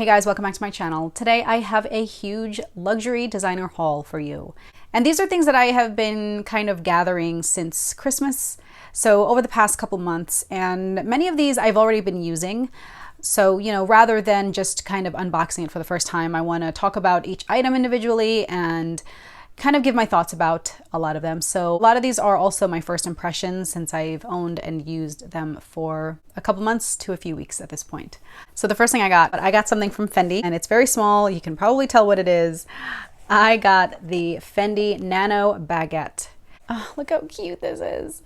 Hey guys, welcome back to my channel. Today I have a huge luxury designer haul for you. And these are things that I have been kind of gathering since Christmas, so over the past couple months, and many of these I've already been using. So, rather than just kind of unboxing it for the first time, I want to talk about each item individually and kind of give my thoughts about a lot of them. So a lot of these are also my first impressions since I've owned and used them for a couple months to a few weeks at this point. So the first thing I got something from Fendi, and it's very small. You can probably tell what it is. I got the Fendi Nano Baguette. Oh, look how cute this is.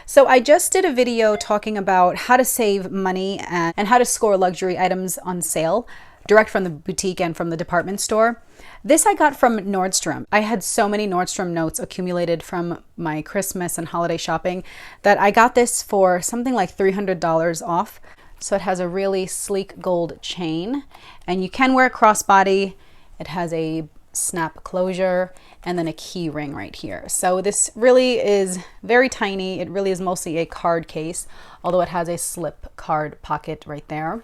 So I just did a video talking about how to save money and how to score luxury items on sale, direct from the boutique and from the department store. This I got from Nordstrom. I had so many Nordstrom notes accumulated from my Christmas and holiday shopping that I got this for something like $300 off. So it has a really sleek gold chain and you can wear it crossbody. It has a snap closure and then a key ring right here. So this really is very tiny. It really is mostly a card case, although it has a slip card pocket right there.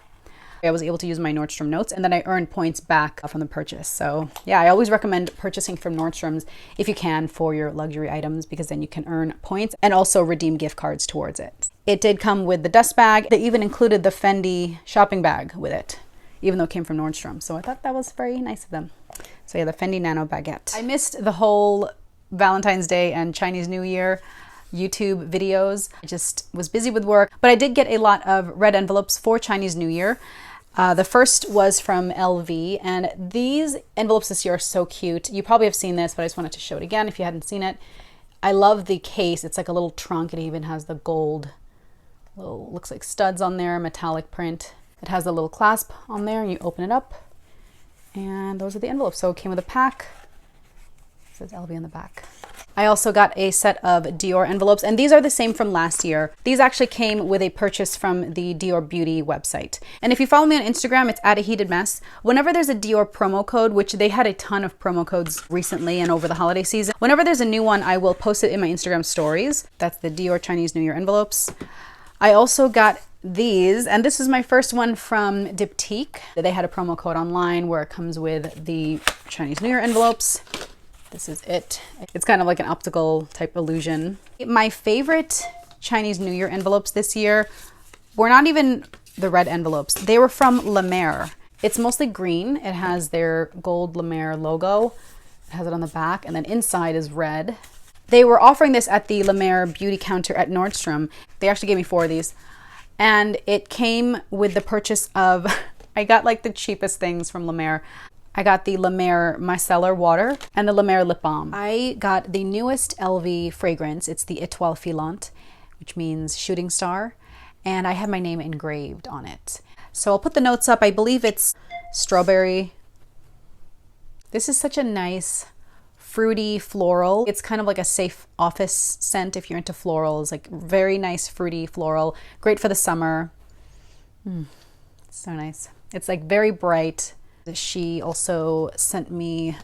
I was able to use my Nordstrom notes and then I earned points back from the purchase. So yeah, I always recommend purchasing from Nordstrom's if you can for your luxury items, because then you can earn points and also redeem gift cards towards it. It did come with the dust bag. They even included the Fendi shopping bag with it, even though it came from Nordstrom. So I thought that was very nice of them. So yeah, the Fendi Nano Baguette. I missed the whole Valentine's Day and Chinese New Year YouTube videos. I just was busy with work, but I did get a lot of red envelopes for Chinese New Year. The first was from LV, and these envelopes this year are so cute. You probably have seen this, but I just wanted to show it again if you hadn't seen it. I love the case. It's like a little trunk. It even has the gold, looks like studs on there, metallic print. It has the little clasp on there, and you open it up, and those are the envelopes. So it came with a pack. It says LV on the back. I also got a set of Dior envelopes, and these are the same from last year. These actually came with a purchase from the Dior Beauty website. And if you follow me on Instagram, it's @aheatedmess. Whenever there's a Dior promo code, which they had a ton of promo codes recently and over the holiday season, whenever there's a new one, I will post it in my Instagram stories. That's the Dior Chinese New Year envelopes. I also got these, and this is my first one from Diptyque. They had a promo code online where it comes with the Chinese New Year envelopes. This is it. It's kind of like an optical type illusion. My favorite Chinese New Year envelopes this year were not even the red envelopes. They were from Lemaire. It's mostly green. It has their gold Lemaire logo. It has it on the back, and then inside is red. They were offering this at the Lemaire beauty counter at Nordstrom. They actually gave me 4 of these. And it came with the purchase of, I got like the cheapest things from Lemaire. I got the Lemaire micellar water and the Lemaire lip balm. I got the newest LV fragrance. It's the Étoile Filante, which means shooting star. And I have my name engraved on it. So I'll put the notes up. I believe it's strawberry. This is such a nice fruity floral. It's kind of like a safe office scent if you're into florals, like very nice fruity floral. Great for the summer. So nice. It's like very bright. She also sent me,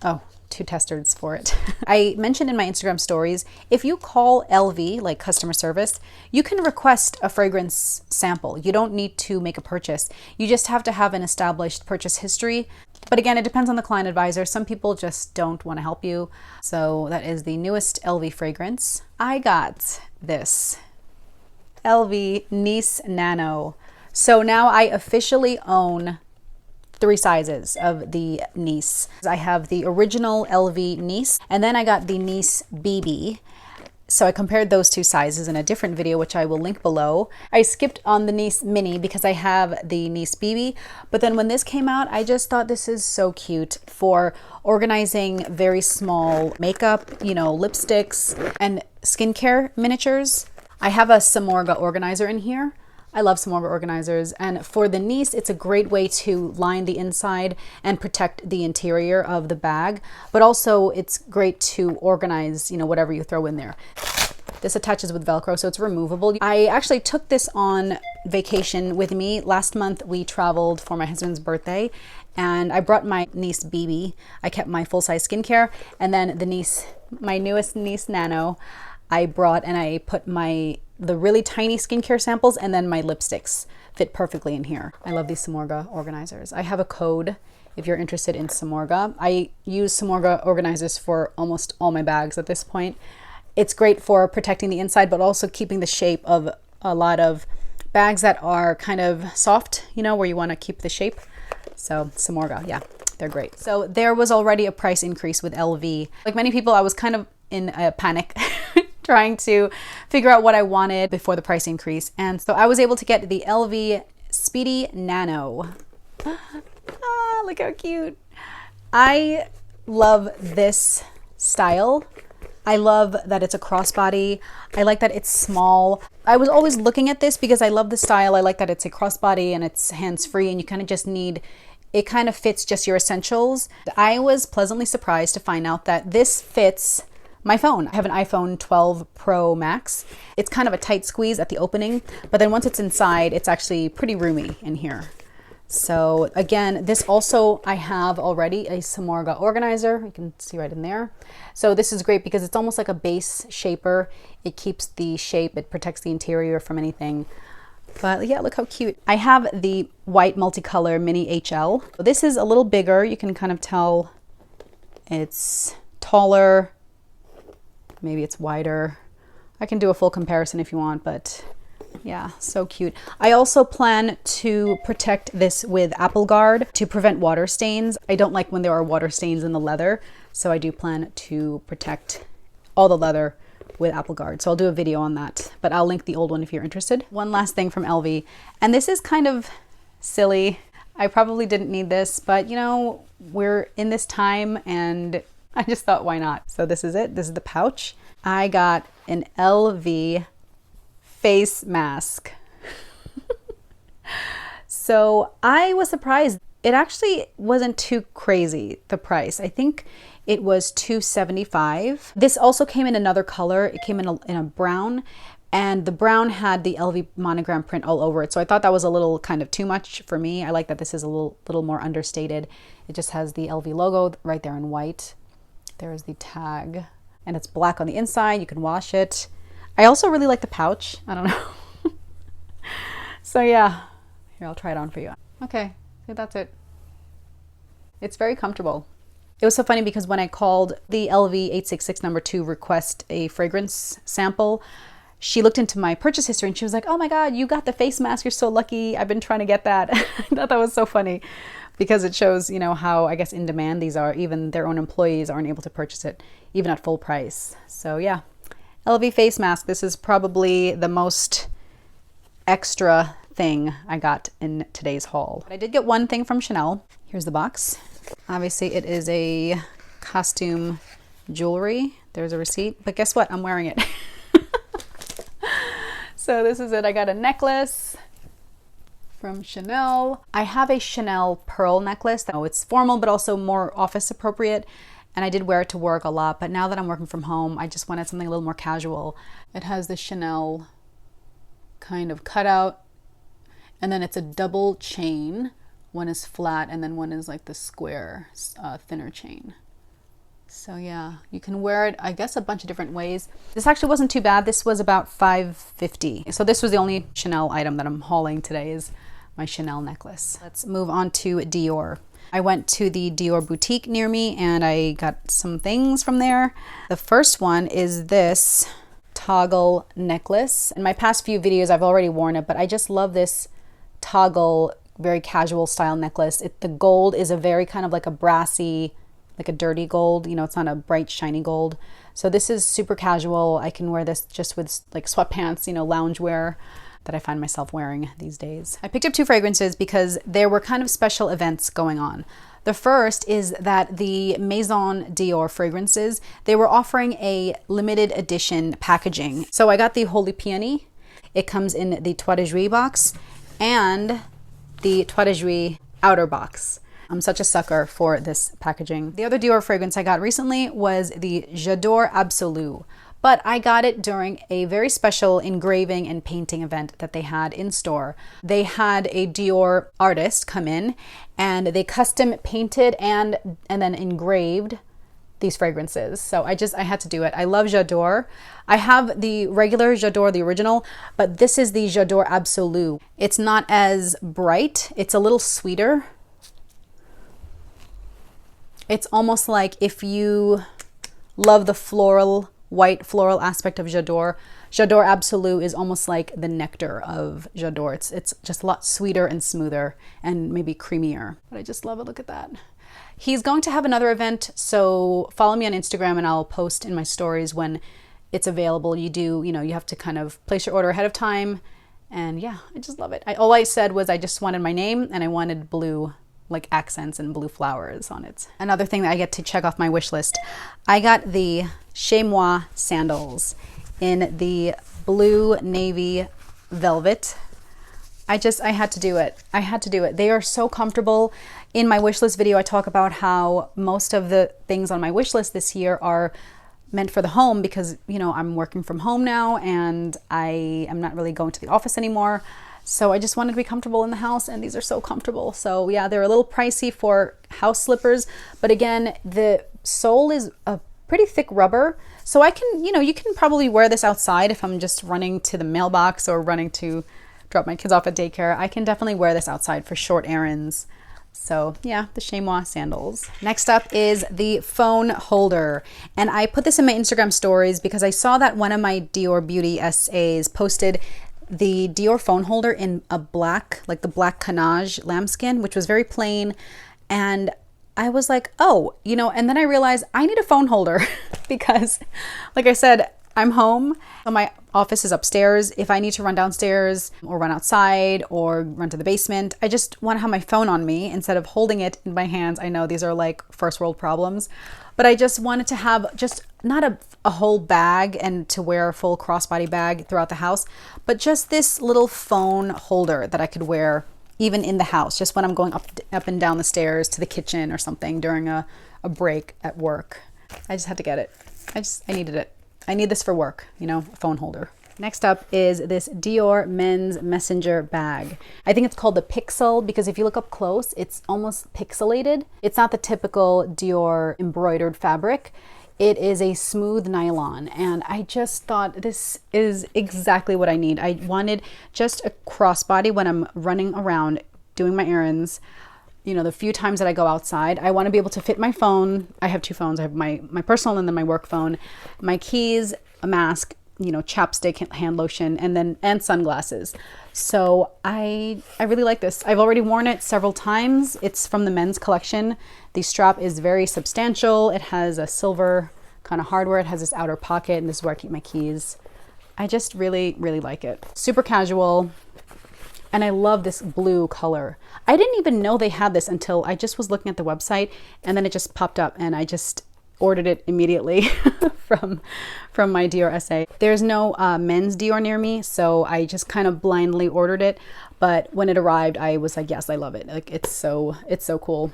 2 testers for it. I mentioned in my Instagram stories, if you call LV, like customer service, you can request a fragrance sample. You don't need to make a purchase. You just have to have an established purchase history. But again, it depends on the client advisor. Some people just don't want to help you. So that is the newest LV fragrance. I got this LV Nice Nano. So now I officially own 3 sizes of the Nice. I have the original LV Nice, and then I got the Nice BB. So I compared those 2 sizes in a different video, which I will link below. I skipped on the Nice Mini because I have the Nice BB, but then when this came out, I just thought this is so cute for organizing very small makeup, lipsticks and skincare miniatures. I have a Samorga organizer in here. I love Samorga organizers, and for the Nice, it's a great way to line the inside and protect the interior of the bag, but also it's great to organize, whatever you throw in there. This attaches with Velcro, so it's removable. I actually took this on vacation with me. Last month, we traveled for my husband's birthday, and I brought my Nice BB. I kept my full-size skincare, and then the Nice, my newest Nice Nano, I brought and I put my the really tiny skincare samples, and then my lipsticks fit perfectly in here. I love these Samorga organizers. I have a code if you're interested in Samorga. I use Samorga organizers for almost all my bags at this point. It's great for protecting the inside, but also keeping the shape of a lot of bags that are kind of soft, you know, where you want to keep the shape. So Samorga, yeah, they're great. So there was already a price increase with LV. Like many people, I was kind of in a panic trying to figure out what I wanted before the price increase. And so I was able to get the LV Speedy Nano. Ah, look how cute. I love this style. I love that it's a crossbody. I like that it's small. I was always looking at this because I love the style. I like that it's a crossbody and it's hands-free, and you kind of just need, it kind of fits just your essentials. I was pleasantly surprised to find out that this fits my phone. I have an iPhone 12 Pro Max. It's kind of a tight squeeze at the opening, but then once it's inside, it's actually pretty roomy in here. So again, this also, I have already a Samorga organizer. You can see right in there. So this is great because it's almost like a base shaper. It keeps the shape, it protects the interior from anything. But yeah, look how cute. I have the white multicolor mini HL. This is a little bigger. You can kind of tell it's taller. Maybe it's wider. I can do a full comparison if you want, but yeah, so cute. I also plan to protect this with Apple Guard to prevent water stains. I don't like when there are water stains in the leather, so I do plan to protect all the leather with Apple Guard. So I'll do a video on that, but I'll link the old one if you're interested. One last thing from LV, and this is kind of silly. I probably didn't need this, but you know, we're in this time and I just thought, why not? So this is it. This is the pouch. I got an LV face mask. So I was surprised. It actually wasn't too crazy, the price. I think it was $275. This also came in another color. It came in a brown, and the brown had the LV monogram print all over it. So I thought that was a little kind of too much for me. I like that this is a little more understated. It just has the LV logo right there in white. There is the tag, and it's black on the inside. You can wash it. I also really like the pouch. I don't know. So yeah, here, I'll try it on for you. Okay, so that's it. It's very comfortable. It was so funny because when I called the LV 866 number 2 request a fragrance sample, she looked into my purchase history and she was like, oh my God, you got the face mask. You're so lucky. I've been trying to get that. I thought that was so funny because it shows, you know, how, I guess, in demand these are. Even their own employees aren't able to purchase it, even at full price. So yeah, LV face mask. This is probably the most extra thing I got in today's haul. I did get one thing from Chanel. Here's the box. Obviously it is a costume jewelry. There's a receipt, but guess what? I'm wearing it. So this is it. I got a necklace from Chanel. I have a Chanel pearl necklace. It's formal, but also more office appropriate. And I did wear it to work a lot, but now that I'm working from home, I just wanted something a little more casual. It has the Chanel kind of cutout, and then it's a double chain. One is flat, and then one is like the square, thinner chain. So yeah, you can wear it, I guess, a bunch of different ways. This actually wasn't too bad. This was about $5.50. So this was the only Chanel item that I'm hauling today, is my Chanel necklace. Let's move on to Dior. I went to the Dior boutique near me and I got some things from there. The first one is this toggle necklace. In my past few videos, I've already worn it, but I just love this toggle, very casual style necklace. The gold is a very kind of like a brassy, like a dirty gold, you know, it's not a bright shiny gold. So this is super casual. I can wear this just with like sweatpants, you know, loungewear that I find myself wearing these days. I picked up 2 fragrances because there were kind of special events going on. The first is that the Maison Dior fragrances, they were offering a limited edition packaging. So I got the Holy Peony. It comes in the Toit de Jouy box and the Toit de Jouy outer box. I'm such a sucker for this packaging. The other Dior fragrance I got recently was the J'adore Absolu, but I got it during a very special engraving and painting event that they had in store. They had a Dior artist come in and they custom painted and then engraved these fragrances. So I had to do it. I love J'adore. I have the regular J'adore, the original, but this is the J'adore Absolu. It's not as bright. It's a little sweeter. It's almost like if you love the floral, white floral aspect of J'adore, J'adore Absolu is almost like the nectar of J'adore. It's just a lot sweeter and smoother and maybe creamier. But I just love it. Look at that. He's going to have another event, so follow me on Instagram and I'll post in my stories when it's available. You have to kind of place your order ahead of time. And yeah, I just love it. All I said was I just wanted my name and I wanted blue, like accents and blue flowers on it. Another thing that I get to check off my wish list, I got the Chez Moi sandals in the blue navy velvet. I had to do it. I had to do it. They are so comfortable. In my wish list video, I talk about how most of the things on my wish list this year are meant for the home because, I'm working from home now and I am not really going to the office anymore. So I just wanted to be comfortable in the house, and these are so comfortable. So yeah, they're a little pricey for house slippers, but again, the sole is a pretty thick rubber. So I can, you can probably wear this outside if I'm just running to the mailbox or running to drop my kids off at daycare. I can definitely wear this outside for short errands. So yeah, the Chez Moi sandals. Next up is the phone holder. And I put this in my Instagram stories because I saw that one of my Dior Beauty SAs posted the Dior phone holder in a black, like the black canage lambskin, which was very plain. And I was like, oh, and then I realized I need a phone holder because like I said, I'm home. So my office is upstairs. If I need to run downstairs or run outside or run to the basement, I just want to have my phone on me instead of holding it in my hands. I know these are like first world problems, but I just wanted to have just not a whole bag and to wear a full crossbody bag throughout the house, but just this little phone holder that I could wear even in the house, just when I'm going up and down the stairs to the kitchen or something during a break at work. I just had to get it. I needed it. I need this for work, a phone holder. Next up is this Dior men's messenger bag. I think it's called the Pixel because if you look up close, it's almost pixelated. It's not the typical Dior embroidered fabric. It is a smooth nylon, and I just thought this is exactly what I need. I wanted just a crossbody when I'm running around doing my errands. The few times that I go outside, I want to be able to fit my phone. I have two phones. I have my personal and then my work phone, my keys, a mask, chapstick, hand lotion, and sunglasses. So I really like this. I've already worn it several times. It's from the men's collection. The strap is very substantial. It has a silver kind of hardware. It has this outer pocket, and this is where I keep my keys. I just really, really like it. Super casual. And I love this blue color. I didn't even know they had this until I just was looking at the website, and then it just popped up and I just ordered it immediately from my Dior SA. There's no men's Dior near me, so I just kind of blindly ordered it. But when it arrived, I was like, yes, I love it. Like it's so cool.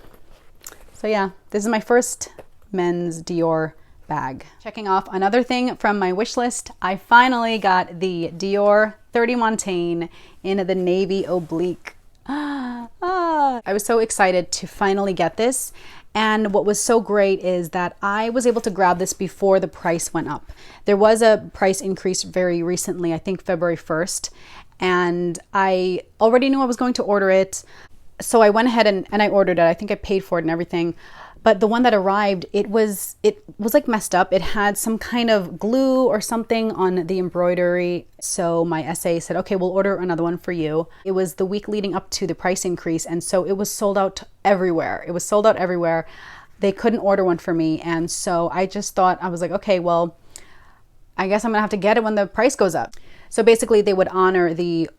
So yeah, this is my first men's Dior bag. Checking off another thing from my wish list, I finally got the Dior 30 Montaigne in the navy oblique. I was so excited to finally get this. And what was so great is that I was able to grab this before the price went up. There was a price increase very recently, I think February 1st, and I already knew I was going to order it. So I went ahead and I ordered it. I think I paid for it and everything. But the one that arrived, it was like messed up. It had some kind of glue or something on the embroidery. So my SA said, okay, we'll order another one for you. It was the week leading up to the price increase. And so it was sold out everywhere. It was sold out everywhere. They couldn't order one for me. And so I just thought, I was like, okay, well, I guess I'm gonna have to get it when the price goes up. So basically they would honor the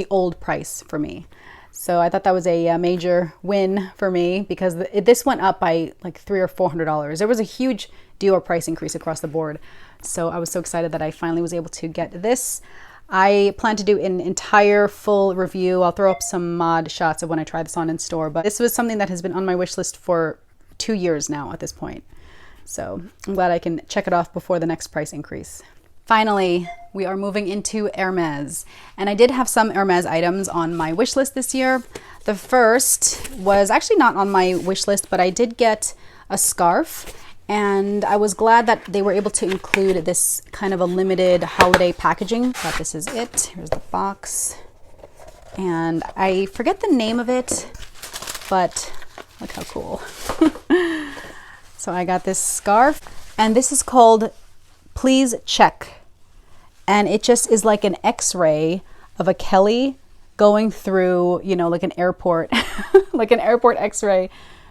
old price for me. So I thought that was a major win for me because this went up by like $300 or $400. There was a huge Dior price increase across the board. So I was so excited that I finally was able to get this. I plan to do an entire full review. I'll throw up some mod shots of when I try this on in store, but this was something that has been on my wish list for 2 years now at this point. So I'm glad I can check it off before the next price increase. Finally, we are moving into Hermes, and I did have some Hermes items on my wish list this year. The first was actually not on my wish list, but I did get a scarf, And I was glad that they were able to include this kind of a limited holiday packaging. But this is it. Here's the box. And I forget the name of it, but look how cool. So I got this scarf, and this is called Please Check. And it just is like an x-ray of a Kelly going through, you know, like an airport, like an airport x-ray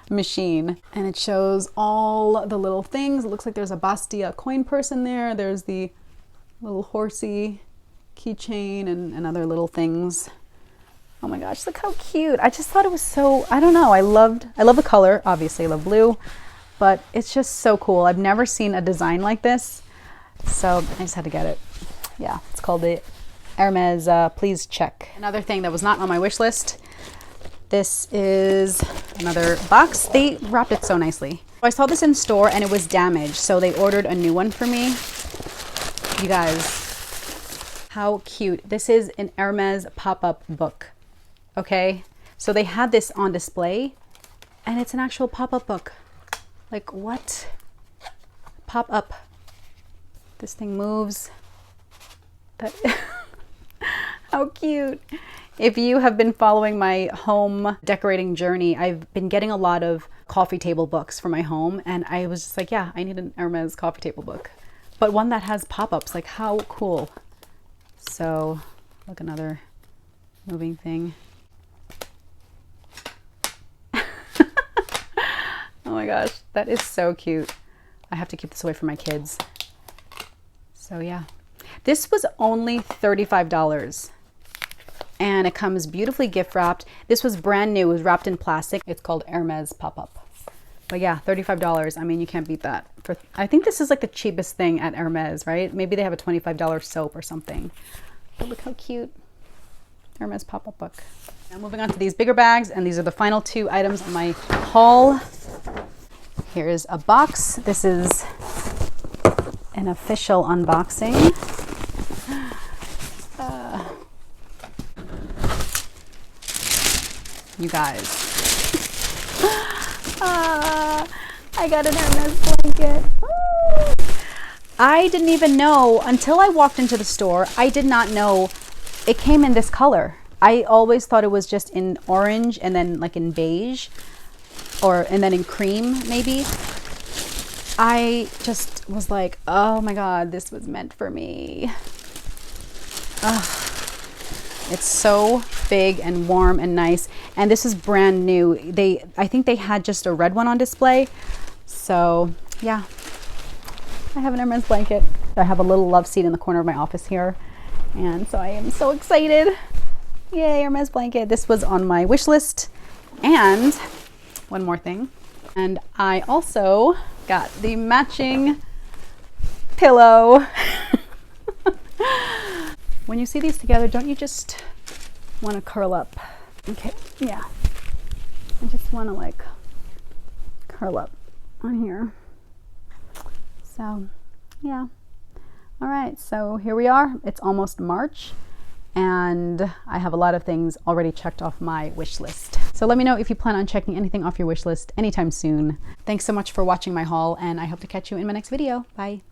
machine. And it shows all the little things. It looks like there's a Bastia coin purse in there. There's the little horsey keychain and other little things. Oh my gosh, look how cute. I just thought it was so, I don't know. I love the color. Obviously I love blue, but it's just so cool. I've never seen a design like this. So I just had to get it. Yeah, it's called the Hermes Please Check. Another thing that was not on my wish list. This is another box. They wrapped it so nicely. I saw this in store and it was damaged, so they ordered a new one for me. You guys, how cute. This is an Hermes pop-up book. Okay, so they had this on display and it's an actual pop-up book. Like, what? Pop up. This thing moves. That how cute. If you have been following my home decorating journey, I've been getting a lot of coffee table books for my home, and I was just like, yeah, I need an Hermes coffee table book, but one that has pop-ups. Like, how cool. So look, another moving thing. Oh my gosh, that is so cute. I have to keep this away from my kids. So yeah, this was only $35 and it comes beautifully gift wrapped. This was brand new. It was wrapped in plastic. It's called Hermes pop-up. But yeah, $35. I mean, you can't beat that. I think this is like the cheapest thing at Hermes, right? Maybe they have a $25 soap or something. But look how cute. Hermes pop-up book. Now moving on to these bigger bags, and these are the final two items in my haul. Here's a box. This is an official unboxing. You guys. I got an Hermes blanket. I didn't even know until I walked into the store. I did not know it came in this color. I always thought it was just in orange and then like in beige and then in cream maybe. I just was like, oh my God, this was meant for me. It's so big and warm and nice. And this is brand new. I think they had just a red one on display. So yeah, I have an Hermes blanket. I have a little love seat in the corner of my office here. And so I am so excited. Yay, Hermes blanket. This was on my wish list. And one more thing. And I also got the matching pillow. When you see these together, don't you just want to curl up? Okay, yeah. I just want to like curl up on here. So, yeah. All right, so here we are. It's almost March, and I have a lot of things already checked off my wish list. So let me know if you plan on checking anything off your wish list anytime soon. Thanks so much for watching my haul, and I hope to catch you in my next video. Bye.